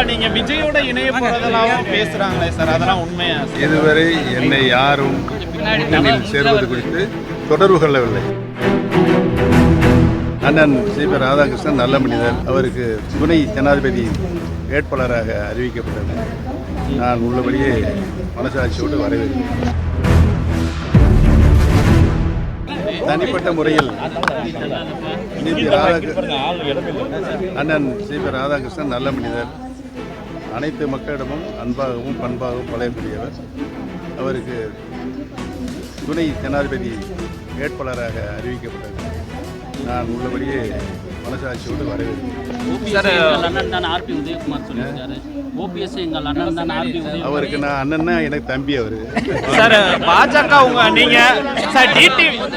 நீங்க விஜயோட இணைய போறதெல்லாம் பேசுறாங்களே சார், அதெல்லாம் உண்மையா? இதுவரை என்னை யாரும் கூட்டணியில் சேர்வது குறித்து தொடர்பு கொள்ளவில்லை. அண்ணன் சி.பி. ராதாகிருஷ்ணன் நல்ல மனிதர். அவருக்கு துணை ஜனாதிபதி வேட்பாளராக அறிவிக்கப்பட்டது. நான் உள்ளபடியே மனசாட்சியோடு வரவேற்கிறேன். தனிப்பட்ட முறையில் அண்ணன் சி.பி. ராதாகிருஷ்ணன் நல்ல மனிதர். அனைத்து மக்களிடமும் அன்பாகவும் பண்பாகவும் பழகக்கூடியவர். அவருக்கு துணை ஜனாதிபதி வேட்பாளராக அறிவிக்கப்பட்டது. நான் உள்ளபடியே மனசாட்சியோடு வரவேற்கிறேன். அவருக்கு நான் அண்ணன்னா எனக்கு தம்பி அவரு. சார் பாஜக நீங்க சார்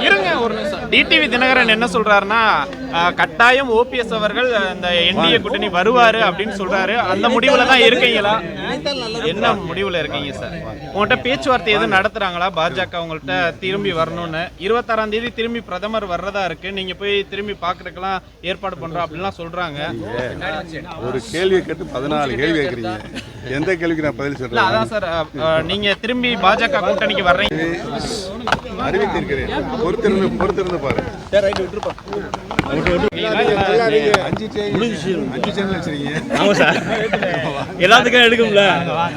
இருங்க ஒரு நிமிஷம். டிடிவி தினகரன் என்ன சொல்றாருன்னா, கட்டாயம் ஓபிஎஸ் அவர்கள் அந்த என்டிஏ கூட்டணி வருவாரு அப்படின்னு சொல்றாரு. அந்த முடிவுல தான் இருக்கீங்களா? என்ன முடிவுல இருக்கீங்க சார்? உங்கள்கிட்ட பேச்சுவார்த்தை எதுவும் நடத்துறாங்களா பாஜக உங்கள்கிட்ட திரும்பி வரணும்னு? 26ஆம் தேதி திரும்பி பிரதமர் வர்றதா இருக்கு. நீங்க போய் திரும்பி பாக்குறதுக்கெல்லாம் ஏற்பாடு பண்றோம் அப்படின்லாம் சொல்றாங்க. ஒரு கேள்வியை கேட்டு 14 கேள்வி கேட்குறீங்க. எந்த கேள்விக்கு நான் பதில் சொல்றேன்? அதான் சார், நீங்க திரும்பி பாஜக கூட்டணிக்கு வர்றீங்க அறிவித்திருக்கிறேன். பொறுத்திருந்து பாருங்க. எல்லாத்துக்கும் எடுக்கும்ல.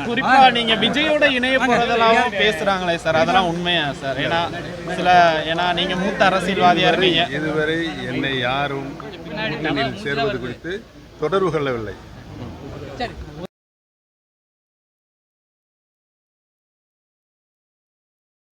குறிப்பா நீங்க விஜயோட இணைய போறதெல்லாம் பேசுறாங்களே சார், அதெல்லாம் உண்மையா சார்? ஏன்னா நீங்க மூத்த அரசியல்வாதியா இருக்கீங்க. இதுவரை என்னை யாரும் கூட்டணியில் சேர்வது குறித்து தொடர்பு கொள்ளவில்லை.